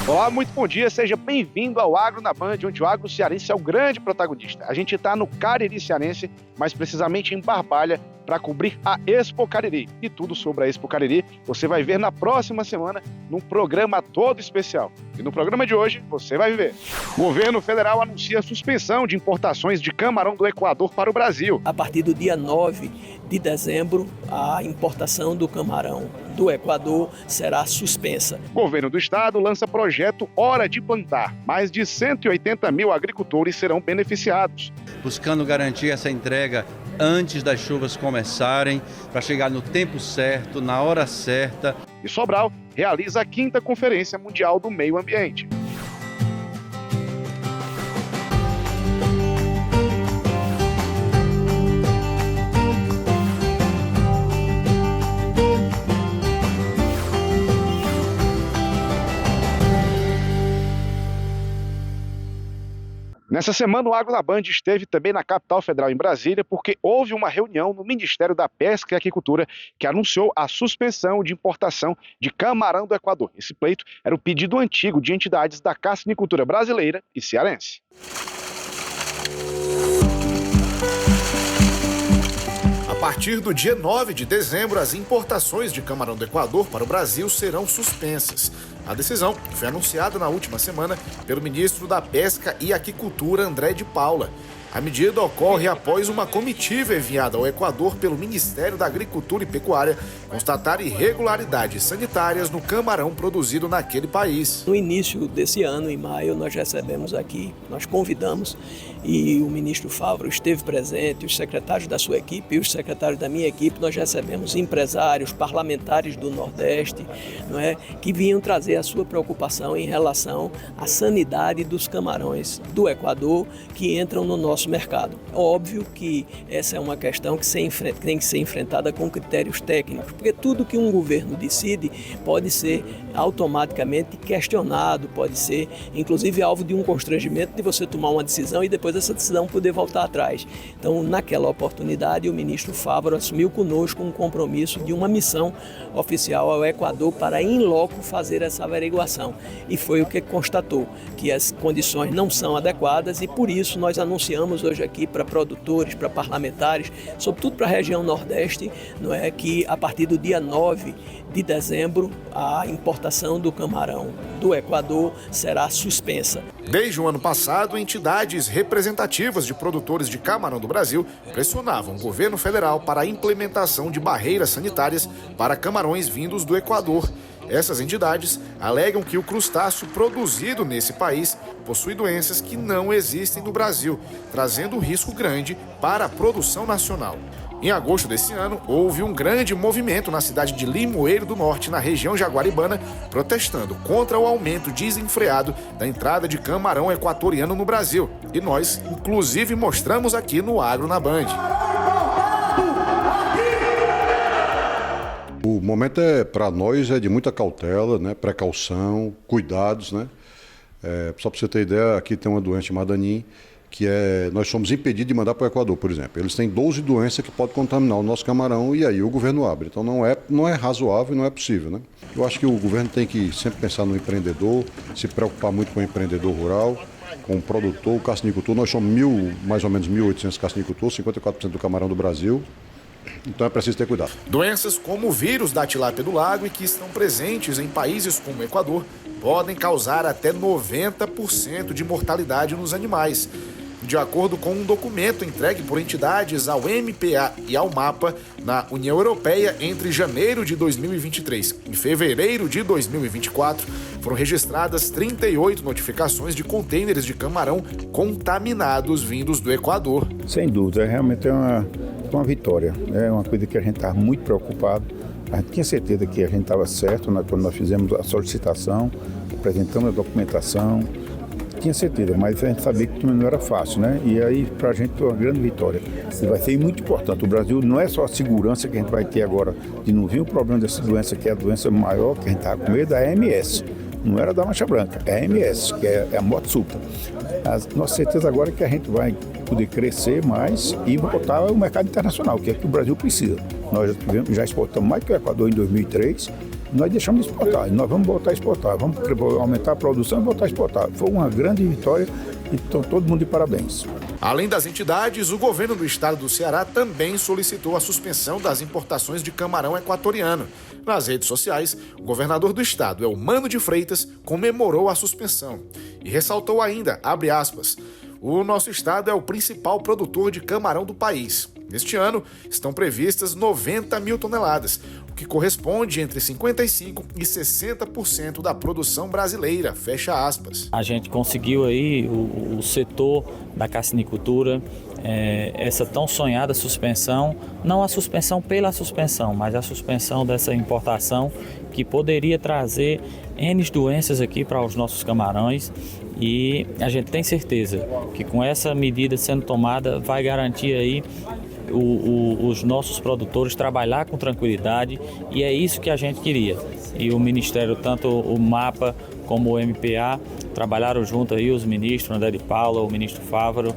Olá, muito bom dia, seja bem-vindo ao Agro na Band, onde o agro cearense é o grande protagonista. A gente está no Cariri cearense, mais precisamente em Barbalha, para cobrir a Expo Cariri. E tudo sobre a Expo Cariri você vai ver na próxima semana num programa todo especial. E no programa de hoje você vai ver. O governo federal anuncia a suspensão de importações de camarão do Equador para o Brasil. A partir do dia 9 de dezembro, a importação do camarão do Equador será suspensa. O governo do estado lança projeto Hora de Plantar. Mais de 180 mil agricultores serão beneficiados. Buscando garantir essa entrega antes das chuvas começarem, para chegar no tempo certo, na hora certa. E Sobral realiza a 5ª Conferência Mundial do Meio Ambiente. Nessa semana, o Agro na Band esteve também na capital federal, em Brasília, porque houve uma reunião no Ministério da Pesca e Aquicultura que anunciou a suspensão de importação de camarão do Equador. Esse pleito era o pedido antigo de entidades da carcinicultura brasileira e cearense. A partir do dia 9 de dezembro, as importações de camarão do Equador para o Brasil serão suspensas. A decisão foi anunciada na última semana pelo ministro da Pesca e Aquicultura, André de Paula. A medida ocorre após uma comitiva enviada ao Equador pelo Ministério da Agricultura e Pecuária constatar irregularidades sanitárias no camarão produzido naquele país. No início desse ano, em maio, nós recebemos aqui, nós convidamos, e o ministro Favaro esteve presente, os secretários da sua equipe e os secretários da minha equipe. Nós recebemos empresários, parlamentares do Nordeste, não é, que vinham trazer a sua preocupação em relação à sanidade dos camarões do Equador que entram no nosso mercado. Óbvio que essa é uma questão que tem que ser enfrentada com critérios técnicos, porque tudo que um governo decide pode ser automaticamente questionado, pode ser inclusive alvo de um constrangimento de você tomar uma decisão e depois essa decisão poder voltar atrás. Então, naquela oportunidade, o ministro Favaro assumiu conosco um compromisso de uma missão oficial ao Equador para, em loco, fazer essa averiguação. E foi o que constatou, que as condições não são adequadas e, por isso, nós anunciamos hoje aqui para produtores, para parlamentares, sobretudo para a região Nordeste, não é, que a partir do dia 9 de dezembro, a importação do camarão do Equador será suspensa. Desde o ano passado, entidades representativas de produtores de camarão do Brasil pressionavam o governo federal para a implementação de barreiras sanitárias para camarões vindos do Equador. Essas entidades alegam que o crustáceo produzido nesse país possui doenças que não existem no Brasil, trazendo risco grande para a produção nacional. Em agosto desse ano, houve um grande movimento na cidade de Limoeiro do Norte, na região jaguaribana, protestando contra o aumento desenfreado da entrada de camarão equatoriano no Brasil. E nós, inclusive, mostramos aqui no Agro na Band. O momento para nós é de muita cautela, né, precaução, cuidados, né? Só para você ter ideia, aqui tem uma doença chamada ANIM, que nós somos impedidos de mandar para o Equador, por exemplo. Eles têm 12 doenças que podem contaminar o nosso camarão e aí o governo abre. Então não é razoável e não é possível, né? Eu acho que o governo tem que sempre pensar no empreendedor, se preocupar muito com o empreendedor rural, com o produtor, o carcinicultor. Nós somos mais ou menos 1.800 carcinicultores, 54% do camarão do Brasil. Então é preciso ter cuidado. Doenças como o vírus da tilápia do lago e que estão presentes em países como o Equador podem causar até 90% de mortalidade nos animais. De acordo com um documento entregue por entidades ao MPA e ao MAPA na União Europeia entre janeiro de 2023 e fevereiro de 2024, foram registradas 38 notificações de contêineres de camarão contaminados vindos do Equador. Sem dúvida, realmente é uma vitória. É uma coisa que a gente está muito preocupado. A gente tinha certeza que a gente estava certo, né, quando nós fizemos a solicitação, apresentamos a documentação. Tinha certeza, mas a gente sabia que não era fácil, né? E aí, para a gente, foi uma grande vitória. E vai ser muito importante. O Brasil não é só a segurança que a gente vai ter agora de não vir o problema dessa doença, que é a doença maior que a gente estava com medo, da AMS. Não era da mancha branca, é a AMS, que é a morte súbita. A nossa certeza agora é que a gente vai poder crescer mais e botar o mercado internacional, que é que o Brasil precisa. Nós já exportamos mais que o Equador em 2003 Nós deixamos de exportar, e nós vamos voltar a exportar, vamos aumentar a produção e voltar a exportar. Foi uma grande vitória e então, todo mundo de parabéns. Além das entidades, o governo do estado do Ceará também solicitou a suspensão das importações de camarão equatoriano. Nas redes sociais, o governador do estado, Eumano de Freitas, comemorou a suspensão e ressaltou ainda, abre aspas, o nosso estado é o principal produtor de camarão do país. Neste ano, estão previstas 90 mil toneladas, o que corresponde entre 55% e 60% da produção brasileira, fecha aspas. A gente conseguiu aí o setor da carcinicultura, essa tão sonhada suspensão, não a suspensão pela suspensão, mas a suspensão dessa importação que poderia trazer N doenças aqui para os nossos camarões. E a gente tem certeza que com essa medida sendo tomada vai garantir aí os nossos produtores trabalhar com tranquilidade, e é isso que a gente queria. E o Ministério, tanto o MAPA como o MPA, trabalharam junto aí os ministros André de Paula, o ministro Fávaro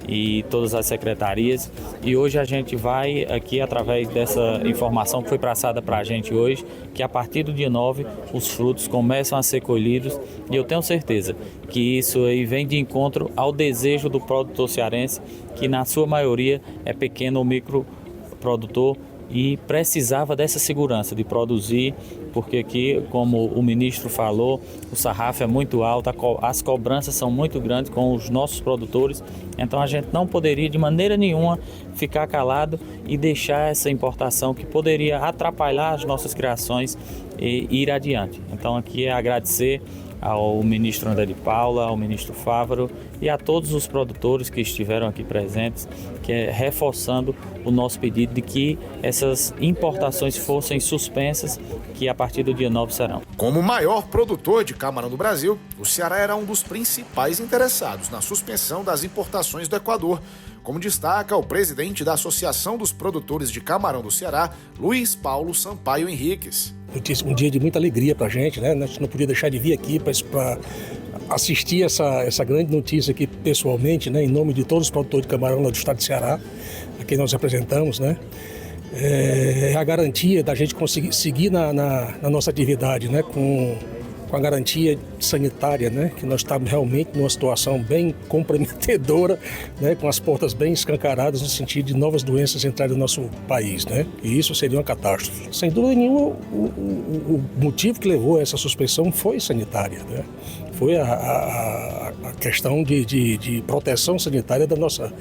e todas as secretarias. E hoje a gente vai aqui, através dessa informação que foi passada para a gente hoje, que a partir do dia 9 os frutos começam a ser colhidos, e eu tenho certeza que isso aí vem de encontro ao desejo do produtor cearense, que na sua maioria é pequeno ou micro produtor e precisava dessa segurança de produzir, porque aqui, como o ministro falou, o sarrafo é muito alto, as cobranças são muito grandes com os nossos produtores, então a gente não poderia de maneira nenhuma ficar calado e deixar essa importação que poderia atrapalhar as nossas criações e ir adiante. Então aqui é agradecer ao ministro André de Paula, ao ministro Fávaro e a todos os produtores que estiveram aqui presentes, que é reforçando o nosso pedido de que essas importações fossem suspensas, que a partir do dia 9 serão. Como o maior produtor de camarão do Brasil, o Ceará era um dos principais interessados na suspensão das importações do Equador, como destaca o presidente da Associação dos Produtores de Camarão do Ceará, Luiz Paulo Sampaio Henriques. Um dia de muita alegria para a gente, né? A gente não podia deixar de vir aqui para assistir essa grande notícia aqui pessoalmente, né? Em nome de todos os produtores de camarão lá do estado de Ceará, a quem nós representamos, né? É a garantia da gente conseguir seguir na nossa atividade, né? Com a garantia sanitária, né? Que nós estamos realmente numa situação bem comprometedora, né? Com as portas bem escancaradas no sentido de novas doenças entrarem no nosso país, né? E isso seria uma catástrofe. Sem dúvida nenhuma, o motivo que levou a essa suspensão foi sanitária, né? Foi a questão de proteção sanitária da nossa,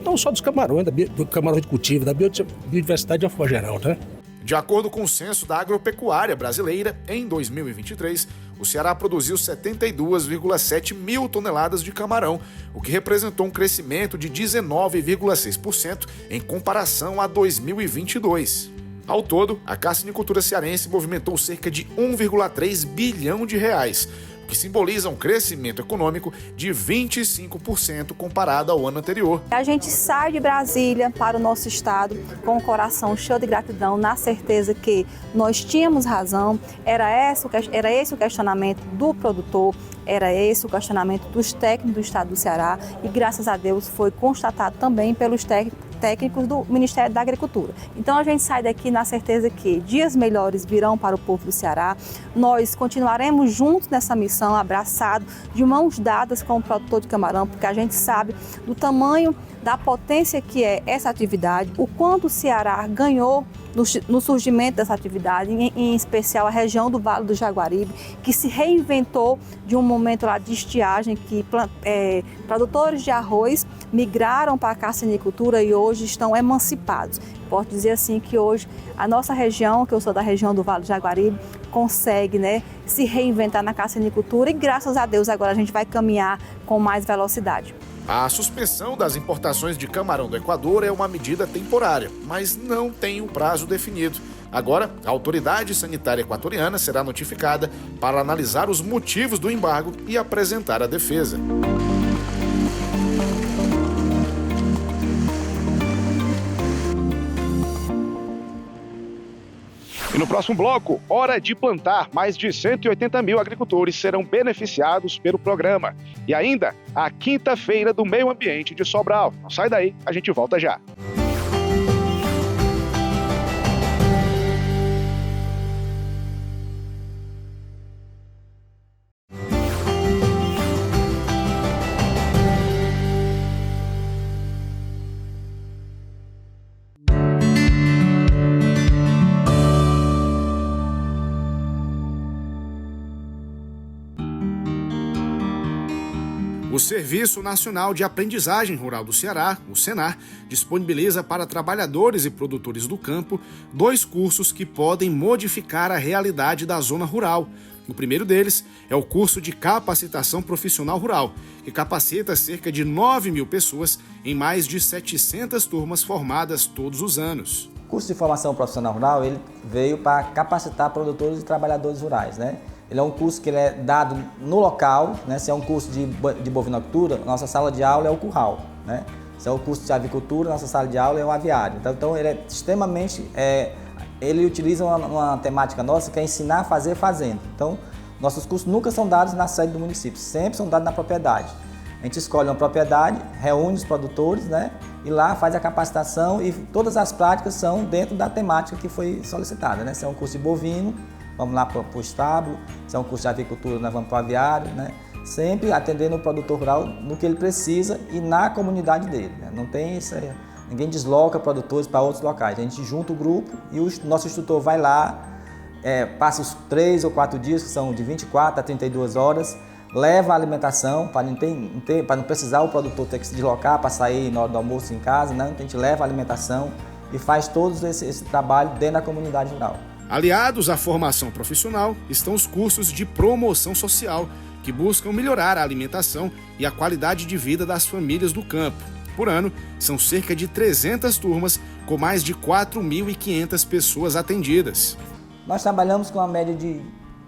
não só dos camarões, do camarão de cultivo, da biodiversidade de uma forma geral, né? De acordo com o Censo da Agropecuária Brasileira, em 2023, o Ceará produziu 72,7 mil toneladas de camarão, o que representou um crescimento de 19,6% em comparação a 2022. Ao todo, a carcinicultura cearense movimentou cerca de 1,3 bilhão de reais, o que simboliza um crescimento econômico de 25% comparado ao ano anterior. A gente sai de Brasília para o nosso estado com o coração cheio de gratidão, na certeza que nós tínhamos razão, era esse o questionamento do produtor, era esse o questionamento dos técnicos do estado do Ceará, e graças a Deus foi constatado também pelos técnicos do Ministério da Agricultura. Então a gente sai daqui na certeza que dias melhores virão para o povo do Ceará. Nós continuaremos juntos nessa missão, abraçados, de mãos dadas com o produtor de camarão, porque a gente sabe do tamanho, da potência que é essa atividade, o quanto o Ceará ganhou no surgimento dessa atividade, em especial a região do Vale do Jaguaribe, que se reinventou de um momento lá de estiagem, que produtores de arroz migraram para a carcinicultura e hoje estão emancipados. Posso dizer assim que hoje a nossa região, que eu sou da região do Vale do Jaguaribe, consegue, né, se reinventar na carcinicultura, e graças a Deus agora a gente vai caminhar com mais velocidade. A suspensão das importações de camarão do Equador é uma medida temporária, mas não tem um prazo definido. Agora, a autoridade sanitária equatoriana será notificada para analisar os motivos do embargo e apresentar a defesa. E no próximo bloco, hora de plantar. Mais de 180 mil agricultores serão beneficiados pelo programa. E ainda, a Quinta-feira do Meio Ambiente de Sobral. Não sai daí, a gente volta já. Serviço Nacional de Aprendizagem Rural do Ceará, o Senar, disponibiliza para trabalhadores e produtores do campo 2 cursos que podem modificar a realidade da zona rural. O primeiro deles é o curso de capacitação profissional rural, que capacita cerca de 9.000 pessoas em mais de 700 turmas formadas todos os anos. O curso de formação profissional rural ele veio para capacitar produtores e trabalhadores rurais, né? Ele é um curso que ele é dado no local, né? Se é um curso de bovinocultura, nossa sala de aula é o curral, né? Se é um curso de avicultura, nossa sala de aula é o aviário. Então ele é extremamente... ele utiliza uma temática nossa que é ensinar a fazer fazendo. Então, nossos cursos nunca são dados na sede do município, sempre são dados na propriedade. A gente escolhe uma propriedade, reúne os produtores, né? E lá faz a capacitação e todas as práticas são dentro da temática que foi solicitada, né? Se é um curso de bovino, vamos lá para o estábulo, se é um curso de avicultura, nós vamos para o aviário, né? Sempre atendendo o produtor rural no que ele precisa e na comunidade dele, né? Não tem isso aí. Ninguém desloca produtores para outros locais. A gente junta o grupo e o nosso instrutor vai lá, passa os 3 ou 4 dias, que são de 24 a 32 horas, leva a alimentação, para não precisar o produtor ter que se deslocar para sair na hora do almoço em casa, né? Então a gente leva a alimentação e faz todo esse trabalho dentro da comunidade rural. Aliados à formação profissional estão os cursos de promoção social, que buscam melhorar a alimentação e a qualidade de vida das famílias do campo. Por ano, são cerca de 300 turmas, com mais de 4.500 pessoas atendidas. Nós trabalhamos com uma média de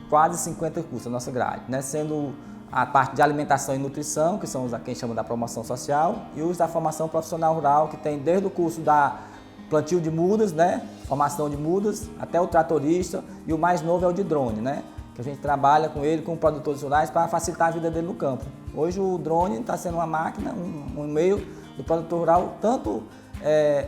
quase 50 cursos na nossa grade, né? Sendo a parte de alimentação e nutrição, que são os que a gente chama da promoção social, e os da formação profissional rural, que tem desde o curso da plantio de mudas, né? Formação de mudas, até o tratorista, e o mais novo é o de drone, né? Que a gente trabalha com ele, com produtores rurais, para facilitar a vida dele no campo. Hoje o drone está sendo uma máquina, um meio do produtor rural, tanto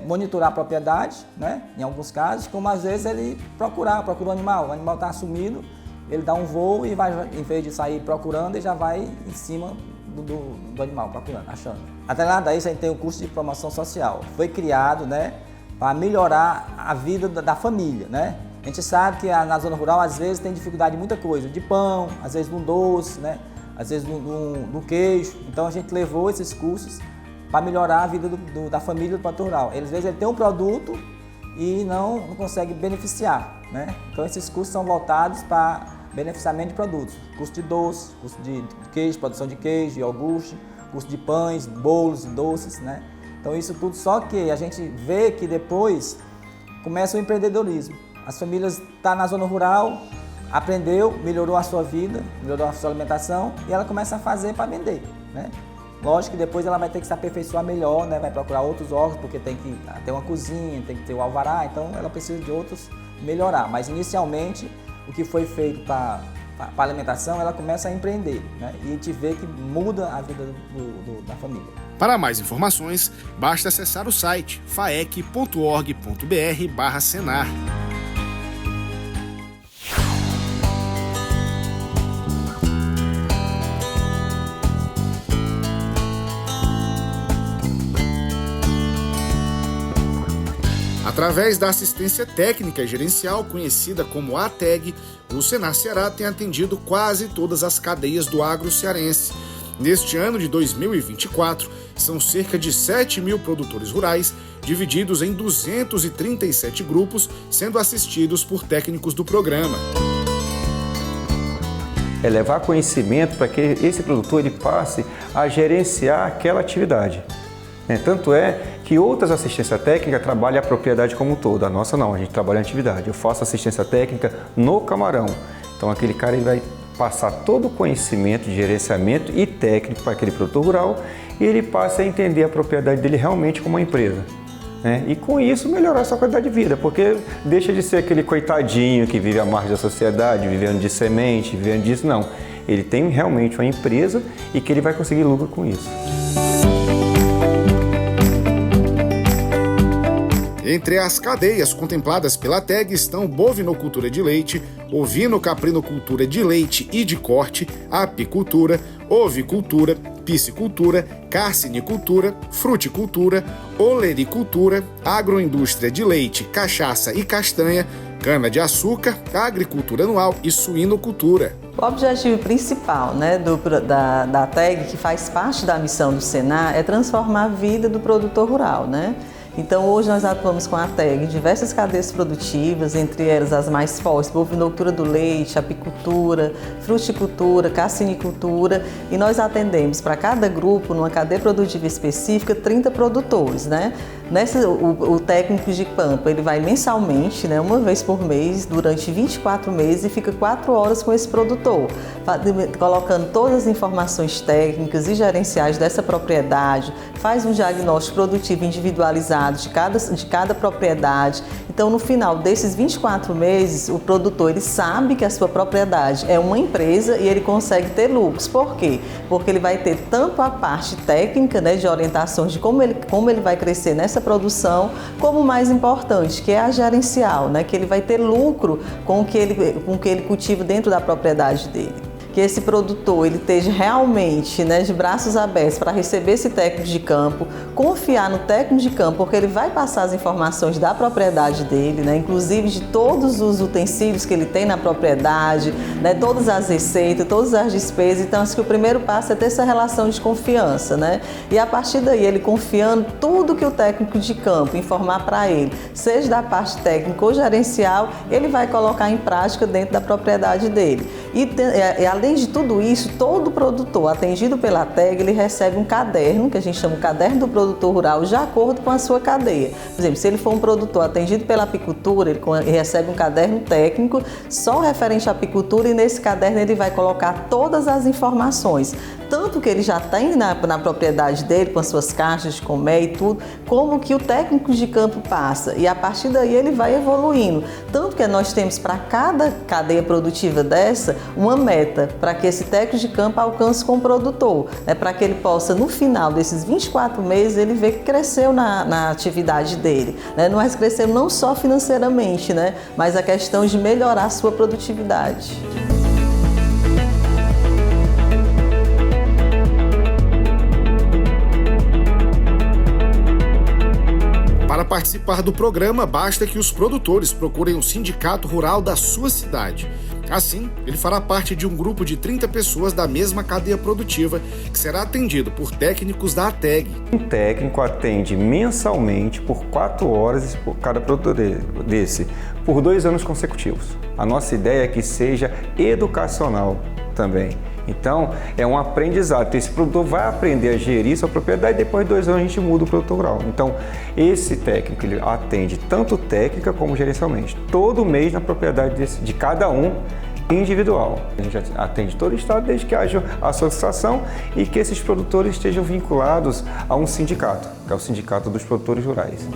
monitorar a propriedade, né, em alguns casos, como às vezes ele procura o animal está sumido, ele dá um voo e vai, em vez de sair procurando, ele já vai em cima do animal, procurando, achando. Atrelado a isso, a gente tem o curso de promoção social. Foi criado, né, para melhorar a vida da família, né? A gente sabe que na zona rural, às vezes, tem dificuldade de muita coisa, de pão, às vezes de um doce, né? Às vezes do queijo. Então, a gente levou esses cursos para melhorar a vida da família do produtor rural. Às vezes, ele tem um produto e não consegue beneficiar, né? Então, esses cursos são voltados para beneficiamento de produtos. Curso de doce, curso de queijo, produção de queijo, iogurte, curso de pães, bolos, doces, né? Então, isso tudo, só que a gente vê que depois começa o empreendedorismo. As famílias estão na zona rural, aprendeu, melhorou a sua vida, melhorou a sua alimentação e ela começa a fazer para vender, né? Lógico que depois ela vai ter que se aperfeiçoar melhor, né? Vai procurar outros órgãos, porque tem que ter uma cozinha, tem que ter o alvará, então ela precisa de outros melhorar. Mas inicialmente, o que foi feito para a alimentação, ela começa a empreender, né? E a gente vê que muda a vida da família. Para mais informações, basta acessar o site faec.org.br/senar. Através da assistência técnica e gerencial, conhecida como ATEG, o Senar Ceará tem atendido quase todas as cadeias do agro cearense. Neste ano de 2024, são cerca de 7.000 produtores rurais, divididos em 237 grupos, sendo assistidos por técnicos do programa. É levar conhecimento para que esse produtor ele passe a gerenciar aquela atividade. Tanto é que outras assistências técnicas trabalham a propriedade como um todo. A nossa não, a gente trabalha a atividade. Eu faço assistência técnica no camarão. Então aquele cara ele vai passar todo o conhecimento de gerenciamento e técnico para aquele produtor rural e ele passa a entender a propriedade dele realmente como uma empresa. E com isso melhorar a sua qualidade de vida, porque deixa de ser aquele coitadinho que vive à margem da sociedade, vivendo de semente, vivendo disso, não. Ele tem realmente uma empresa e que ele vai conseguir lucro com isso. Entre as cadeias contempladas pela TEG estão bovinocultura de leite, ovino-caprinocultura de leite e de corte, apicultura, ovicultura, piscicultura, carcinicultura, fruticultura, olericultura, agroindústria de leite, cachaça e castanha, cana-de-açúcar, agricultura anual e suinocultura. O objetivo principal, da TEG, que faz parte da missão do Senar, é transformar a vida do produtor rural, Então, hoje nós atuamos com a TEG em diversas cadeias produtivas, entre elas as mais fortes, bovinocultura do leite, apicultura, fruticultura, cassinicultura, e nós atendemos para cada grupo, numa cadeia produtiva específica, 30 produtores, o técnico de campo, ele vai mensalmente, uma vez por mês, durante 24 meses e fica 4 horas com esse produtor, colocando todas as informações técnicas e gerenciais dessa propriedade, faz um diagnóstico produtivo individualizado de cada propriedade. Então, no final desses 24 meses, o produtor ele sabe que a sua propriedade é uma empresa e ele consegue ter lucros. Por quê? Porque ele vai ter tanto a parte técnica, de orientações de como ele vai crescer nessa produção, como o mais importante, que é a gerencial, que ele vai ter lucro com o que ele cultiva dentro da propriedade dele. Que esse produtor ele esteja realmente de braços abertos para receber esse técnico de campo, confiar no técnico de campo, porque ele vai passar as informações da propriedade dele, inclusive de todos os utensílios que ele tem na propriedade, todas as receitas, todas as despesas. Então, acho que o primeiro passo é ter essa relação de confiança, E a partir daí, ele confiando tudo que o técnico de campo informar para ele, seja da parte técnica ou gerencial, ele vai colocar em prática dentro da propriedade dele. E além de tudo isso, todo produtor atendido pela TEG, ele recebe um caderno, que a gente chama de caderno do produtor rural, de acordo com a sua cadeia. Por exemplo, se ele for um produtor atendido pela apicultura, ele recebe um caderno técnico só referente à apicultura, e nesse caderno ele vai colocar todas as informações, tanto que ele já tem na propriedade dele, com as suas caixas de colmeia e tudo, como que o técnico de campo passa. E a partir daí ele vai evoluindo. Tanto que nós temos para cada cadeia produtiva dessa uma meta para que esse técnico de campo alcance com o produtor, para que ele possa, no final desses 24 meses, ele ver que cresceu na atividade dele. Mas cresceu não só financeiramente, mas a questão de melhorar a sua produtividade. Para participar do programa, basta que os produtores procurem um sindicato rural da sua cidade. Assim, ele fará parte de um grupo de 30 pessoas da mesma cadeia produtiva, que será atendido por técnicos da ATEG. Um técnico atende mensalmente por 4 horas por cada produtor desse, por 2 anos consecutivos. A nossa ideia é que seja educacional também. Então, é um aprendizado. Esse produtor vai aprender a gerir sua propriedade e depois de 2 anos a gente muda o produtor rural. Então, esse técnico ele atende tanto técnica como gerencialmente. Todo mês na propriedade de cada um individual. A gente atende todo o estado desde que haja a associação e que esses produtores estejam vinculados a um sindicato, que é o Sindicato dos Produtores Rurais.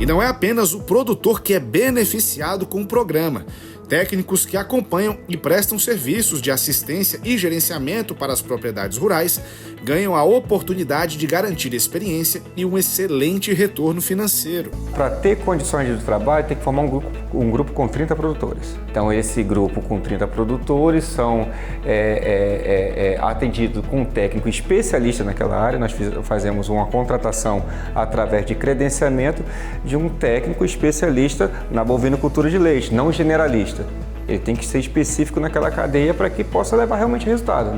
E não é apenas o produtor que é beneficiado com o programa. Técnicos que acompanham e prestam serviços de assistência e gerenciamento para as propriedades rurais ganham a oportunidade de garantir experiência e um excelente retorno financeiro. Para ter condições de trabalho, tem que formar um grupo com 30 produtores. Então, esse grupo com 30 produtores são atendidos com um técnico especialista naquela área. Nós fazemos uma contratação através de credenciamento de um técnico especialista na bovinocultura de leite, não generalista. Ele tem que ser específico naquela cadeia para que possa levar realmente resultado,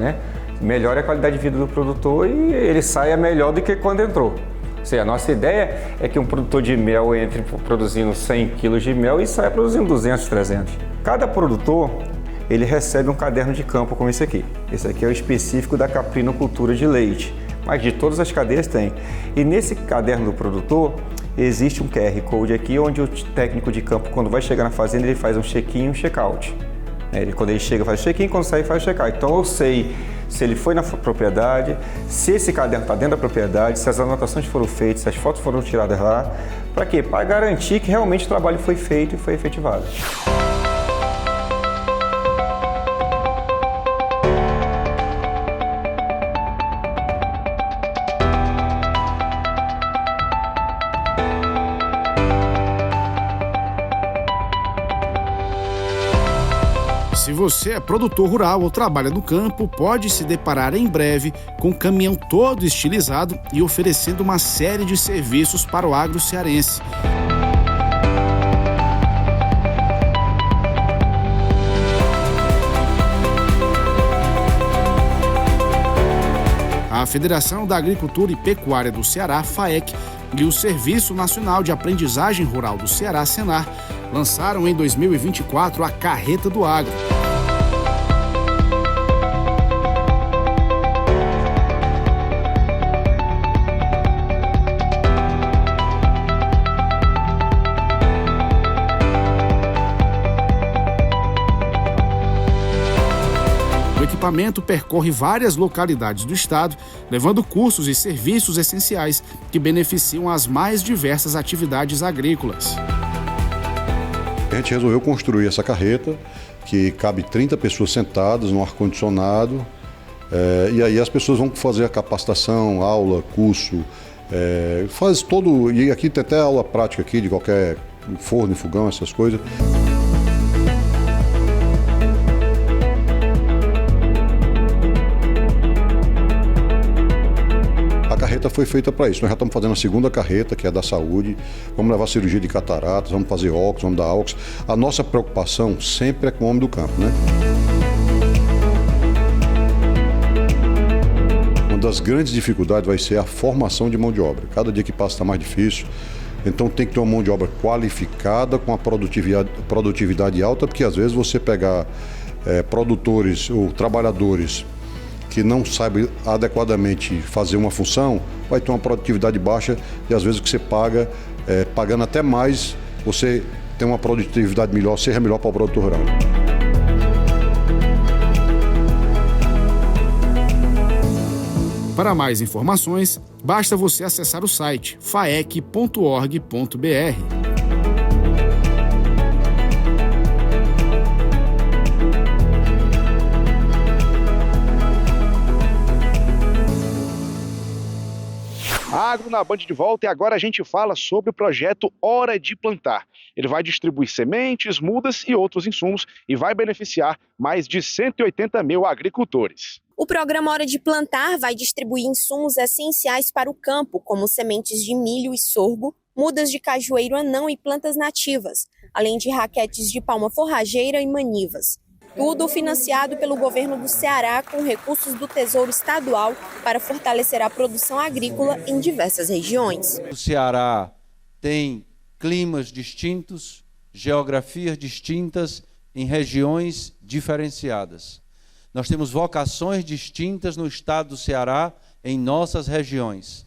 Melhore a qualidade de vida do produtor e ele saia melhor do que quando entrou. Ou seja, a nossa ideia é que um produtor de mel entre produzindo 100 kg de mel e saia produzindo 200, 300. Cada produtor, ele recebe um caderno de campo como esse aqui. Esse aqui é o específico da caprinocultura de leite, mas de todas as cadeias tem. E nesse caderno do produtor, existe um QR Code aqui, onde o técnico de campo, quando vai chegar na fazenda, ele faz um check-in e um check-out. Quando ele chega, faz o check-in, quando sai, faz o check-out. Então, eu sei se ele foi na propriedade, se esse caderno está dentro da propriedade, se as anotações foram feitas, se as fotos foram tiradas lá. Para quê? Para garantir que realmente o trabalho foi feito e foi efetivado. Se você é produtor rural ou trabalha no campo, pode se deparar em breve com um caminhão todo estilizado e oferecendo uma série de serviços para o agro cearense. A Federação da Agricultura e Pecuária do Ceará, FAEC, e o Serviço Nacional de Aprendizagem Rural do Ceará, Senar, lançaram em 2024 a Carreta do Agro. O equipamento percorre várias localidades do estado, levando cursos e serviços essenciais que beneficiam as mais diversas atividades agrícolas. A gente resolveu construir essa carreta, que cabe 30 pessoas sentadas no ar-condicionado, e aí as pessoas vão fazer a capacitação, aula, curso, faz todo, e aqui tem até aula prática aqui de qualquer forno, fogão, essas coisas. A carreta foi feita para isso. Nós já estamos fazendo a segunda carreta, que é da saúde. Vamos levar cirurgia de cataratas, vamos fazer óculos, vamos dar óculos. A nossa preocupação sempre é com o homem do campo, né? Uma das grandes dificuldades vai ser a formação de mão de obra. Cada dia que passa está mais difícil. Então tem que ter uma mão de obra qualificada, com a produtividade alta, porque às vezes você pegar produtores ou trabalhadores que não sabe adequadamente fazer uma função, vai ter uma produtividade baixa e às vezes o que você paga, pagando até mais, você tem uma produtividade melhor, seja melhor para o produtor rural. Para mais informações, basta você acessar o site faec.org.br. Agro na Band de volta, e agora a gente fala sobre o projeto Hora de Plantar. Ele vai distribuir sementes, mudas e outros insumos e vai beneficiar mais de 180 mil agricultores. O programa Hora de Plantar vai distribuir insumos essenciais para o campo, como sementes de milho e sorgo, mudas de cajueiro anão e plantas nativas, além de raquetes de palma forrageira e manivas. Tudo financiado pelo governo do Ceará com recursos do Tesouro Estadual para fortalecer a produção agrícola em diversas regiões. O Ceará tem climas distintos, geografias distintas em regiões diferenciadas. Nós temos vocações distintas no estado do Ceará em nossas regiões.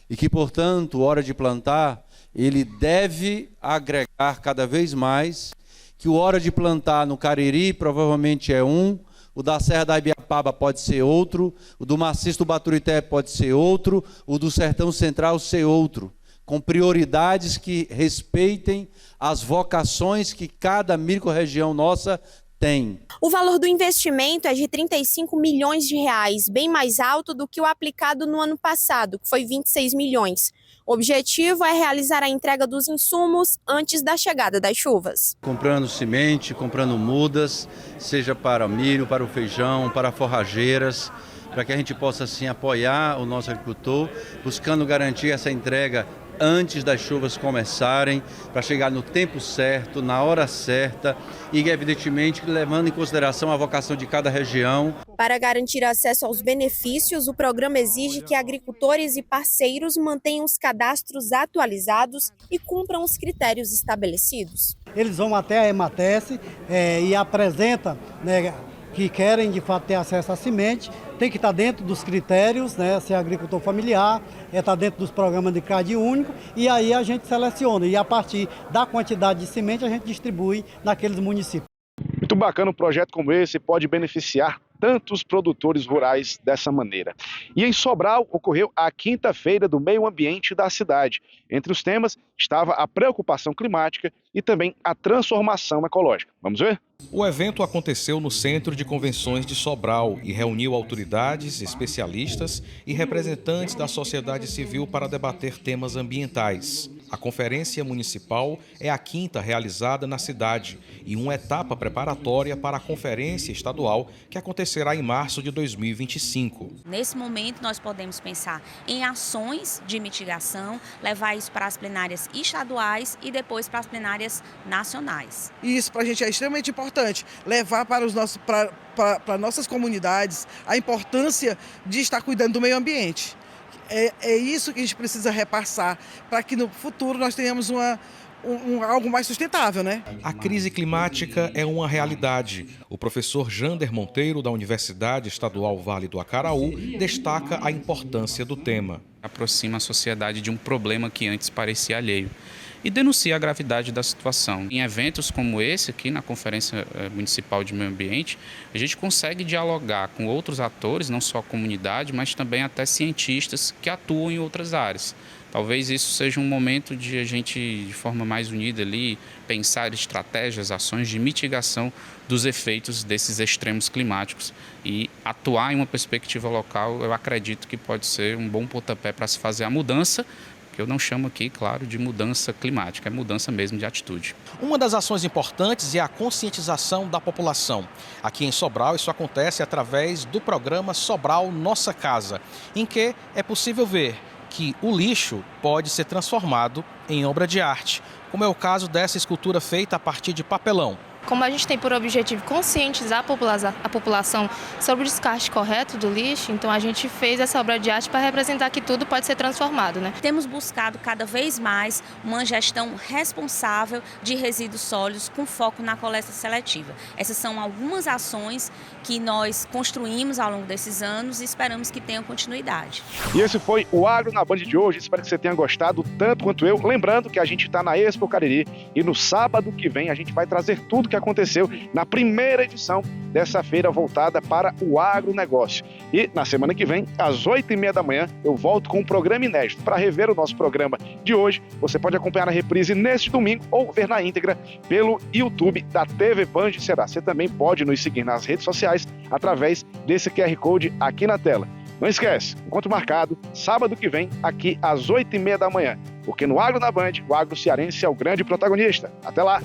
E que, portanto, o Hora de Plantar, ele deve agregar cada vez mais, que o Hora de Plantar no Cariri provavelmente é um, o da Serra da Ibiapaba pode ser outro, o do Maciço do Baturité pode ser outro, o do Sertão Central ser outro, com prioridades que respeitem as vocações que cada micro-região nossa tem. O valor do investimento é de 35 milhões de reais, bem mais alto do que o aplicado no ano passado, que foi 26 milhões. O objetivo é realizar a entrega dos insumos antes da chegada das chuvas. Comprando semente, comprando mudas, seja para milho, para o feijão, para forrageiras, para que a gente possa assim apoiar o nosso agricultor, buscando garantir essa entrega antes das chuvas começarem, para chegar no tempo certo, na hora certa e, evidentemente, levando em consideração a vocação de cada região. Para garantir acesso aos benefícios, o programa exige que agricultores e parceiros mantenham os cadastros atualizados e cumpram os critérios estabelecidos. Eles vão até a EMATES e apresentam, que querem de fato ter acesso à semente, tem que estar dentro dos critérios, se é agricultor familiar, está dentro dos programas de CAD único, e aí a gente seleciona, e a partir da quantidade de semente a gente distribui naqueles municípios. Muito bacana um projeto como esse, pode beneficiar tantos produtores rurais dessa maneira. E em Sobral ocorreu a quinta-feira do meio ambiente da cidade. Entre os temas estava a preocupação climática e também a transformação ecológica. Vamos ver? O evento aconteceu no Centro de Convenções de Sobral e reuniu autoridades, especialistas e representantes da sociedade civil para debater temas ambientais. A Conferência Municipal é a 5ª realizada na cidade e uma etapa preparatória para a Conferência Estadual, que acontecerá em março de 2025. Nesse momento, nós podemos pensar em ações de mitigação, levar isso para as plenárias estaduais e depois para as plenárias nacionais. E isso para a gente é extremamente importante, levar para nossas comunidades a importância de estar cuidando do meio ambiente. É isso que a gente precisa repassar para que no futuro nós tenhamos algo mais sustentável, né? A crise climática é uma realidade. O professor Jander Monteiro, da Universidade Estadual Vale do Acaraú, destaca a importância do tema. Aproxima a sociedade de um problema que antes parecia alheio e denuncia a gravidade da situação. Em eventos como esse, aqui na Conferência Municipal de Meio Ambiente, a gente consegue dialogar com outros atores, não só a comunidade, mas também até cientistas que atuam em outras áreas. Talvez isso seja um momento de a gente, de forma mais unida ali, pensar estratégias, ações de mitigação dos efeitos desses extremos climáticos e atuar em uma perspectiva local, eu acredito que pode ser um bom pontapé para se fazer a mudança. Eu não chamo aqui, claro, de mudança climática, é mudança mesmo de atitude. Uma das ações importantes é a conscientização da população. Aqui em Sobral, isso acontece através do programa Sobral Nossa Casa, em que é possível ver que o lixo pode ser transformado em obra de arte, como é o caso dessa escultura feita a partir de papelão. Como a gente tem por objetivo conscientizar a população sobre o descarte correto do lixo, então a gente fez essa obra de arte para representar que tudo pode ser transformado, né? Temos buscado cada vez mais uma gestão responsável de resíduos sólidos com foco na coleta seletiva. Essas são algumas ações que nós construímos ao longo desses anos e esperamos que tenham continuidade. E esse foi o Agro na Band de hoje. Espero que você tenha gostado tanto quanto eu. Lembrando que a gente está na Expo Cariri e no sábado que vem a gente vai trazer tudo que aconteceu na primeira edição dessa feira voltada para o agronegócio. E na semana que vem, às 8h30 da manhã, eu volto com um programa inédito. Para rever o nosso programa de hoje, você pode acompanhar na reprise neste domingo ou ver na íntegra pelo YouTube da TV Band Ceará. Você também pode nos seguir nas redes sociais através desse QR Code aqui na tela. Não esquece, encontro marcado, sábado que vem, aqui às 8h30 da manhã. Porque no Agro na Band, o agro cearense é o grande protagonista. Até lá!